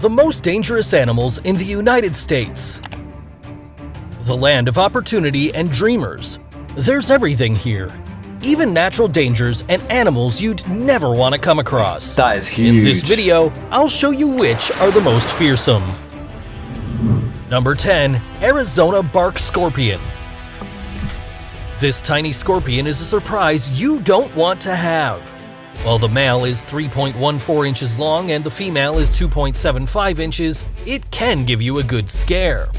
The most dangerous animals in the United States. The land of opportunity and dreamers. There's everything here. Even natural dangers and animals you'd never want to come across. That is huge. In this video, I'll show you which are the most fearsome. Number 10. Arizona Bark Scorpion. This tiny scorpion is a surprise you don't want to have. While the male is 3.14 inches long and the female is 2.75 inches, it can give you a good scare.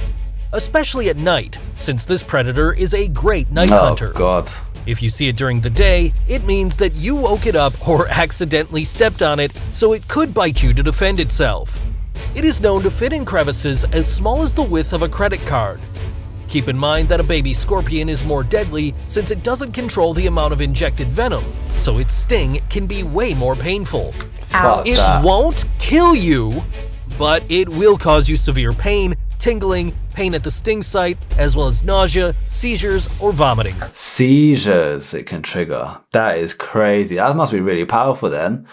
Especially at night, since this predator is a great night hunter. Oh God. If you see it during the day, it means that you woke it up or accidentally stepped on it, so it could bite you to defend itself. It is known to fit in crevices as small as the width of a credit card. Keep in mind that a baby scorpion is more deadly since it doesn't control the amount of injected venom, so its sting can be way more painful. Ouch. It won't kill you, but it will cause you severe pain, tingling, pain at the sting site, as well as nausea, seizures, or vomiting. Seizures it can trigger. That is crazy. That must be really powerful then.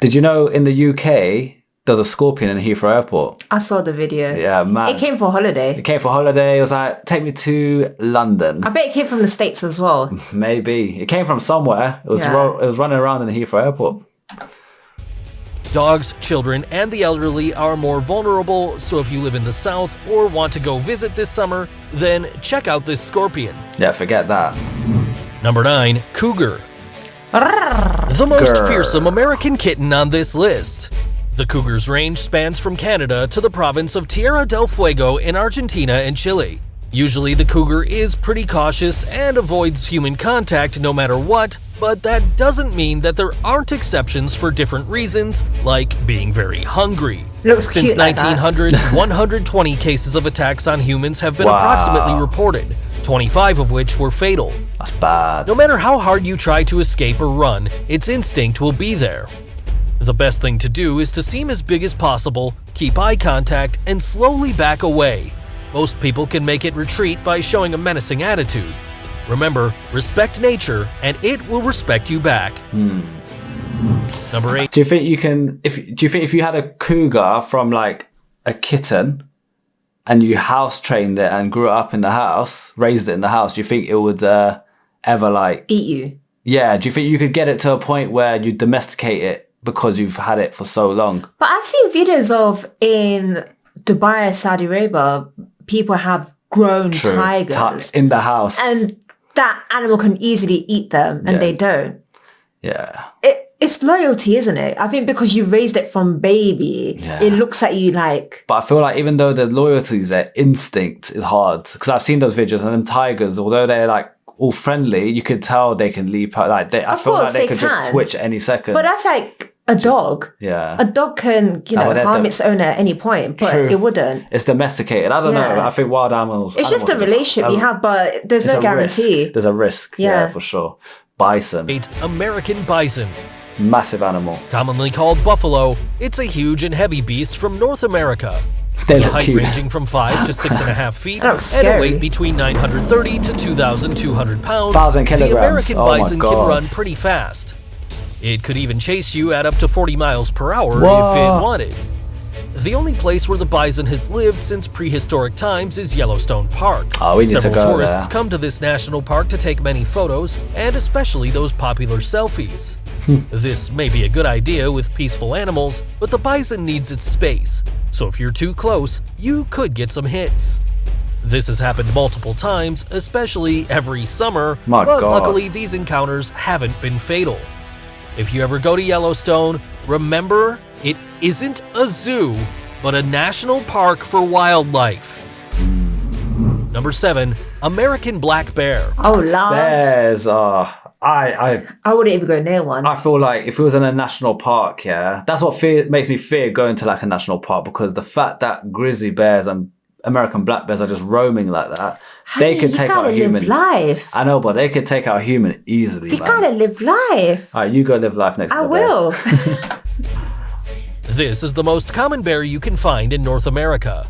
Did you know in the UK, there's a scorpion in Heathrow Airport? I saw the video. Yeah, man. It came for holiday. It came for holiday. It was like, take me to London. I bet it came from the States as well. Maybe. It came from somewhere. It was, it was running around in the Heathrow Airport. Dogs, children, and the elderly are more vulnerable, so if you live in the South or want to go visit this summer, then check out this scorpion. Yeah, forget that. Number 9. Cougar. The most fearsome American kitten on this list. The cougar's range spans from Canada to the province of Tierra del Fuego in Argentina and Chile. Usually the cougar is pretty cautious and avoids human contact no matter what, but that doesn't mean that there aren't exceptions for different reasons, like being very hungry. Looks Since cute like 1900, 120 cases of attacks on humans have been approximately reported, 25 of which were fatal. That's bad. No matter how hard you try to escape or run, its instinct will be there. The best thing to do is to seem as big as possible, keep eye contact, and slowly back away. Most people can make it retreat by showing a menacing attitude. Remember, respect nature, and it will respect you back. Number 8. Do you think you can, if you had a cougar from like a kitten and you house trained it and grew it up in the house, raised it in the house, do you think it would ever like eat you? Yeah. Do you think you could get it to a point where you domesticate it because you've had it for so long? But I've seen videos of in Dubai, Saudi Arabia, people have grown tigers in the house. And that animal can easily eat them and they don't. Yeah. It's loyalty, isn't it? I think because you raised it from baby, it looks at you like... But I feel like even though the loyalty is there, instinct is hard. Because I've seen those videos and them tigers, although they're like all friendly, you could tell they can leap out. Like I feel like they could just switch any second. But that's like a dog. Yeah. A dog can, harm its owner at any point, but it wouldn't. It's domesticated. I don't know. I think wild animals... It's just the relationship you have, but there's no guarantee. There's a risk. Yeah, for sure. Bison. 8. American Bison. Massive animal. Commonly called buffalo, it's a huge and heavy beast from North America. They With a look height cute. ranging from 5 to 6.5 feet and scary. a weight between 930 to 2,200 pounds, 1,000 kilograms. the American Oh my bison God. can run pretty fast. It could even chase you at up to 40 miles per hour Whoa. if it wanted. The only place where the bison has lived since prehistoric times is Yellowstone Park. Oh, we need Several to go tourists there. come to this national park to take many photos, and especially those popular selfies. This may be a good idea with peaceful animals, but the bison needs its space, so if you're too close, you could get some hits. This has happened multiple times, especially every summer, My but God. luckily these encounters haven't been fatal. If you ever go to Yellowstone, remember, it isn't a zoo, but a national park for wildlife. Number 7. American Black Bear. Oh, Lord. There's I wouldn't even go near one. I feel like if it was in a national park, that's what makes me fear going to like a national park, because the fact that grizzly bears and American black bears are just roaming like that, they could take out a human. You gotta live life. I know, but they could take out a human easily. You gotta live life. All right, you go live life next to I the bear. will. This is the most common bear you can find in North America.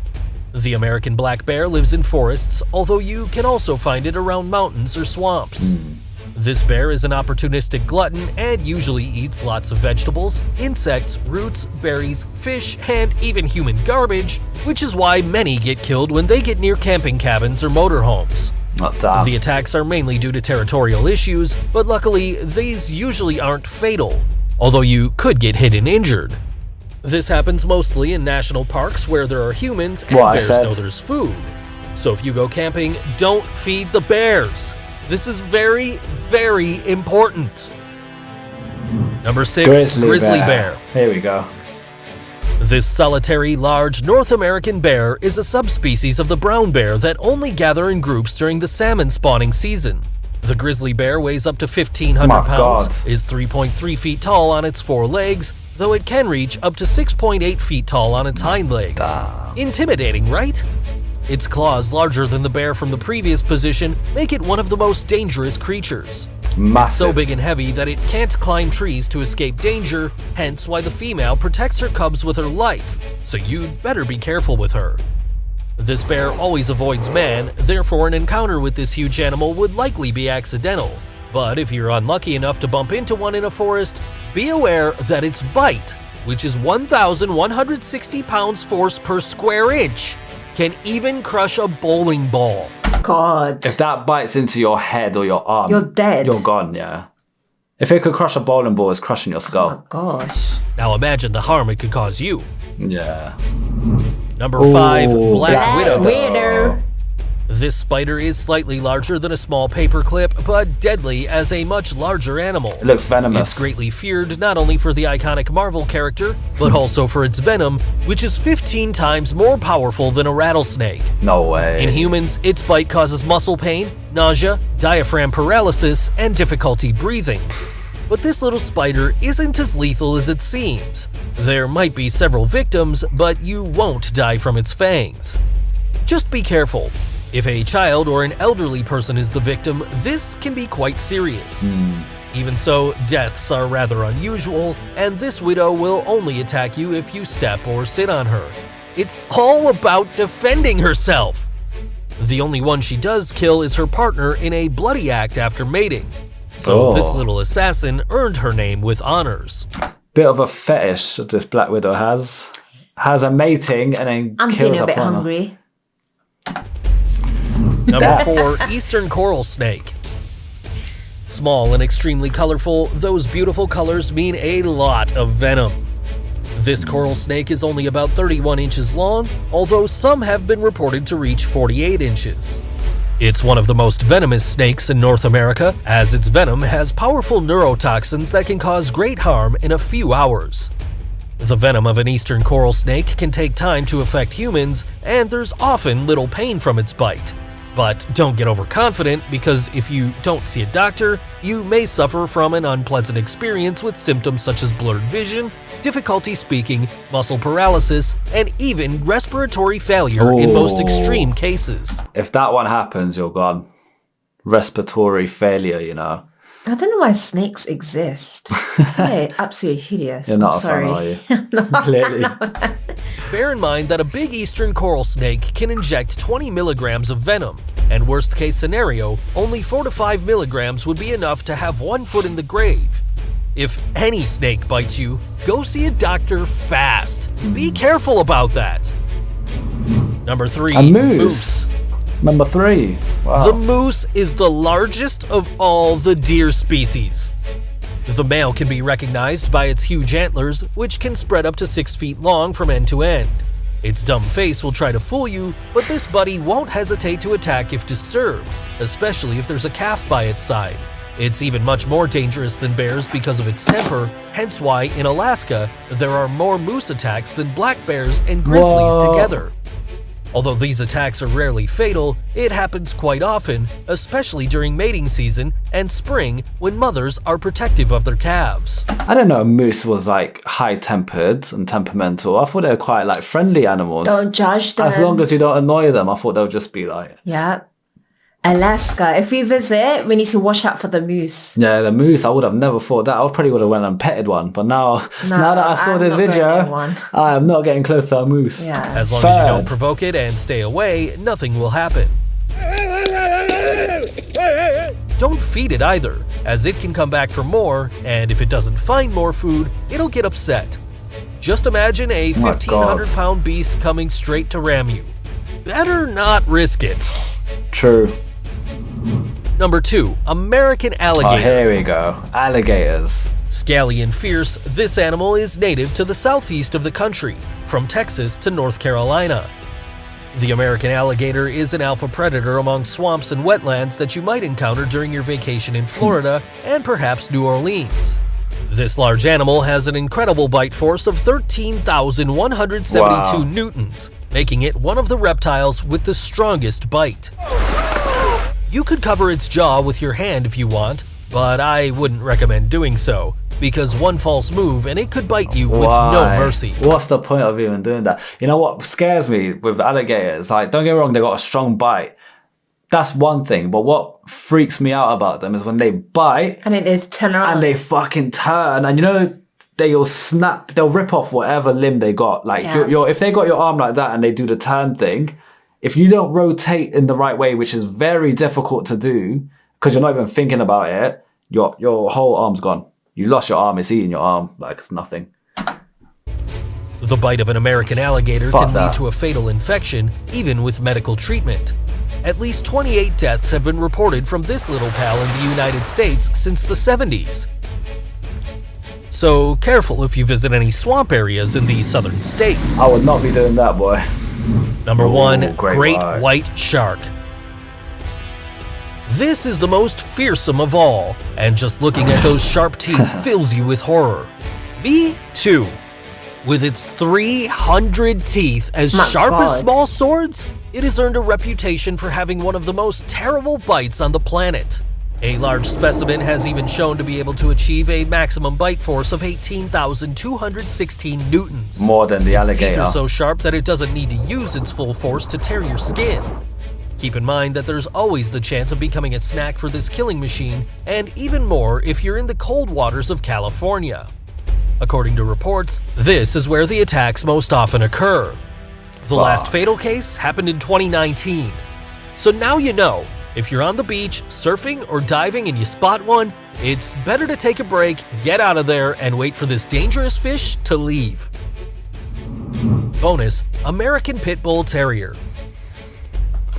The American black bear lives in forests, although you can also find it around mountains or swamps. This bear is an opportunistic glutton and usually eats lots of vegetables, insects, roots, berries, fish, and even human garbage, which is why many get killed when they get near camping cabins or motorhomes. The attacks are mainly due to territorial issues, but luckily, these usually aren't fatal, although you could get hit and injured. This happens mostly in national parks where there are humans and bears know there's food. So if you go camping, don't feed the bears. This is very, very important. Number 6, Grizzly Bear. Here we go. This solitary, large North American bear is a subspecies of the brown bear that only gather in groups during the salmon spawning season. The grizzly bear weighs up to 1,500 pounds, is 3.3 feet tall on its 4 legs, though it can reach up to 6.8 feet tall on its hind legs. Intimidating, right? Its claws, larger than the bear from the previous position, make it one of the most dangerous creatures. It's so big and heavy that it can't climb trees to escape danger, hence why the female protects her cubs with her life, so you'd better be careful with her. This bear always avoids man, therefore an encounter with this huge animal would likely be accidental. But if you're unlucky enough to bump into one in a forest, be aware that its bite, which is 1,160 pounds force per square inch, can even crush a bowling ball. God. If that bites into your head or your arm, you're dead. You're gone, yeah. If it could crush a bowling ball, it's crushing your skull. Oh, gosh. Now imagine the harm it could cause you. Yeah. Number 5, Black Widow. Widow. This spider is slightly larger than a small paperclip, but deadly as a much larger animal. It looks venomous. It's greatly feared not only for the iconic Marvel character, but also for its venom, which is 15 times more powerful than a rattlesnake. No way. In humans, its bite causes muscle pain, nausea, diaphragm paralysis, and difficulty breathing. But this little spider isn't as lethal as it seems. There might be several victims, but you won't die from its fangs. Just be careful. If a child or an elderly person is the victim, this can be quite serious. Even so, deaths are rather unusual, and this widow will only attack you if you step or sit on her. It's all about defending herself. The only one she does kill is her partner in a bloody act after mating. So this little assassin earned her name with honors. Bit of a fetish that this Black Widow has a mating and then I'm kills feeling a bit partner. hungry. Number 4, Eastern Coral Snake. Small and extremely colorful, those beautiful colors mean a lot of venom. This coral snake is only about 31 inches long, although some have been reported to reach 48 inches. It's one of the most venomous snakes in North America, as its venom has powerful neurotoxins that can cause great harm in a few hours. The venom of an eastern coral snake can take time to affect humans, and there's often little pain from its bite. But don't get overconfident, because if you don't see a doctor, you may suffer from an unpleasant experience with symptoms such as blurred vision, difficulty speaking, muscle paralysis, and even respiratory failure in most extreme cases. If that one happens, you're gone. Respiratory failure, you know. I don't know why snakes exist. They're absolutely hideous. You're not I'm sorry. a fan, are you? Clearly. Bear in mind that a big eastern coral snake can inject 20 milligrams of venom, and worst case scenario, only 4 to 5 milligrams would be enough to have one foot in the grave. If any snake bites you, go see a doctor fast. Be careful about that. Number 3, A moose. Number 3. Wow. The moose is the largest of all the deer species. The male can be recognized by its huge antlers, which can spread up to 6 feet long from end to end. Its dumb face will try to fool you, but this buddy won't hesitate to attack if disturbed, especially if there's a calf by its side. It's even much more dangerous than bears because of its temper, hence why in Alaska, there are more moose attacks than black bears and grizzlies together. Although these attacks are rarely fatal, it happens quite often, especially during mating season and spring when mothers are protective of their calves. I didn't know a moose was like high-tempered and temperamental. I thought they were quite like friendly animals. Don't judge them. As long as you don't annoy them, I thought they would just be like... Yeah. Alaska. If we visit, we need to watch out for the moose. Yeah, the moose, I would have never thought that. I probably would have went and petted one. But now that I saw this video, I am not getting close to a moose. Yeah. As long as you don't provoke it and stay away, nothing will happen. Don't feed it either, as it can come back for more, and if it doesn't find more food, it'll get upset. Just imagine a 1,500-pound beast coming straight to ram you. Better not risk it. True. Number 2. American alligator. Oh, here we go. Alligators. Scaly and fierce, this animal is native to the southeast of the country, from Texas to North Carolina. The American alligator is an alpha predator among swamps and wetlands that you might encounter during your vacation in Florida and perhaps New Orleans. This large animal has an incredible bite force of 13,172 newtons, making it one of the reptiles with the strongest bite. You could cover its jaw with your hand if you want, but I wouldn't recommend doing so, because one false move and it could bite you with no mercy. What's the point of even doing that? You know what scares me with alligators? Like, don't get me wrong, they got a strong bite. That's one thing, but what freaks me out about them is when they bite and it is turn around and they fucking turn, and you know they'll snap, they'll rip off whatever limb they got. Like if they got your arm like that and they do the turn thing, if you don't rotate in the right way, which is very difficult to do because you're not even thinking about it, your whole arm's gone. You lost your arm, it's eating your arm like it's nothing. The bite of an American alligator can lead to a fatal infection, even with medical treatment. At least 28 deaths have been reported from this little pal in the United States since the 70s. So careful if you visit any swamp areas in the southern states. I would not be doing that, boy. Number 1. Great white shark. This is the most fearsome of all, and just looking at those sharp teeth fills you with horror. Me too. With its 300 teeth as sharp as small swords, it has earned a reputation for having one of the most terrible bites on the planet. A large specimen has even shown to be able to achieve a maximum bite force of 18,216 newtons. More than the alligator. Its teeth are so sharp that it doesn't need to use its full force to tear your skin. Keep in mind that there's always the chance of becoming a snack for this killing machine, and even more if you're in the cold waters of California. According to reports, this is where the attacks most often occur. The last fatal case happened in 2019. So now you know, if you're on the beach, surfing or diving and you spot one, it's better to take a break, get out of there, and wait for this dangerous fish to leave. Bonus, American Pitbull Terrier.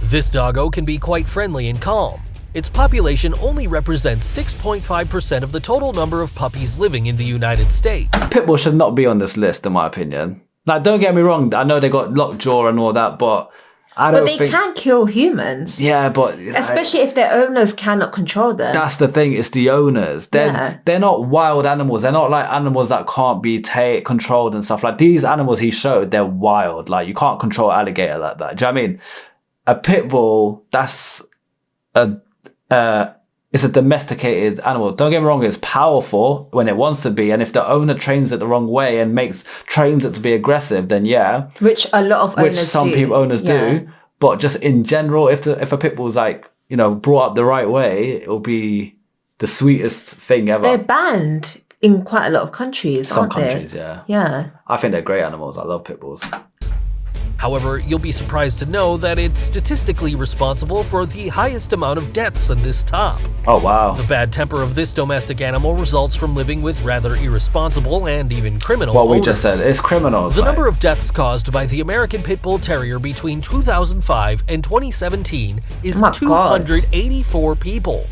This doggo can be quite friendly and calm. Its population only represents 6.5% of the total number of puppies living in the United States. Pitbull should not be on this list, in my opinion. Like, don't get me wrong, I know they got lockjaw and all that, but I don't think... But they can kill humans. Yeah, but... Especially if their owners cannot control them. That's the thing, it's the owners. They're not wild animals. They're not like animals that can't be controlled and stuff. Like, these animals he showed, they're wild. Like, you can't control an alligator like that. Do you know what I mean? A pit bull, that's it's a domesticated animal. Don't get me wrong, it's powerful when it wants to be, and if the owner trains it the wrong way and trains it to be aggressive, then yeah. Which a lot of owners do. But just in general, if a pit bull's like, you know, brought up the right way, it'll be the sweetest thing ever. They're banned in quite a lot of countries, aren't they? Some countries, yeah. Yeah. I think they're great animals. I love pit bulls. However, you'll be surprised to know that it's statistically responsible for the highest amount of deaths in this top. Oh, wow. The bad temper of this domestic animal results from living with rather irresponsible and even criminal owners. What we just said, it's criminals. The number of deaths caused by the American Pitbull Terrier between 2005 and 2017 is 284 people.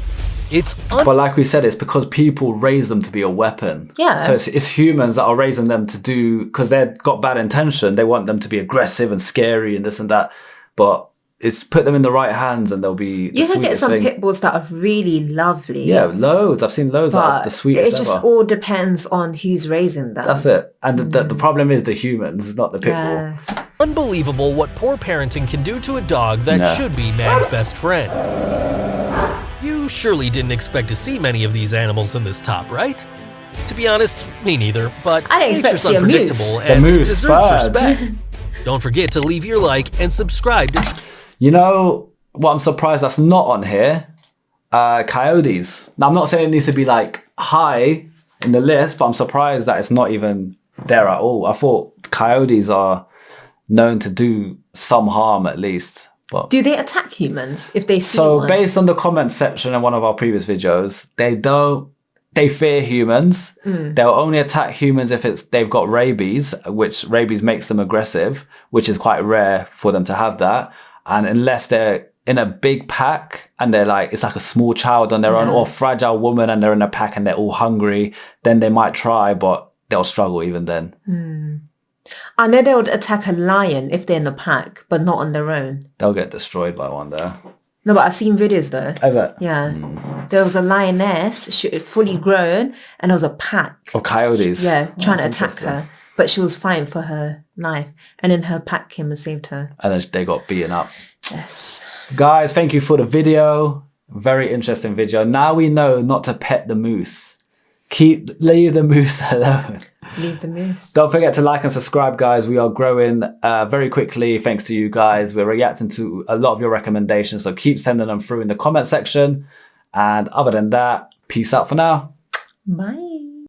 But like we said, it's because people raise them to be a weapon. Yeah. So it's humans that are raising them to do, because they've got bad intention. They want them to be aggressive and scary and this and that. But it's put them in the right hands and they'll be the You can get some thing. pit bulls that are really lovely. Yeah, loads. I've seen loads that's the sweetest It just all depends on who's raising them. That's it. And the problem is the humans, not the pit bull. Unbelievable what poor parenting can do to a dog that should be man's best friend. You surely didn't expect to see many of these animals in this top, right? To be honest, me neither, but I didn't expect to see a moose. The moose deserves respect. Don't forget to leave your like and subscribe. You know what I'm surprised that's not on here? Coyotes. Now, I'm not saying it needs to be like high in the list, but I'm surprised that it's not even there at all. I thought coyotes are known to do some harm at least. But do they attack humans if they see so one? based on the comment section in one of our previous videos, they fear humans. They'll only attack humans if they've got rabies, which rabies makes them aggressive, which is quite rare for them to have that. And unless they're in a big pack and it's like a small child on their own, or a fragile woman and they're in a pack and they're all hungry, then they might try, but they'll struggle even then. I know they would attack a lion if they're in a pack, but not on their own. They'll get destroyed by one there. No, but I've seen videos though. Is it? Yeah. There was a lioness, fully grown, and there was a pack. Of coyotes. Yeah, trying to That's attack interesting. her. But she was fighting for her life. And then her pack came and saved her. And then they got beaten up. Yes. Guys, thank you for the video. Very interesting video. Now we know not to pet the moose. Leave the moose alone. Leave the moose. Don't forget to like and subscribe, guys. We are growing very quickly thanks to you guys. We're reacting to a lot of your recommendations, so keep sending them through in the comment section. And other than that, peace out for now. Bye.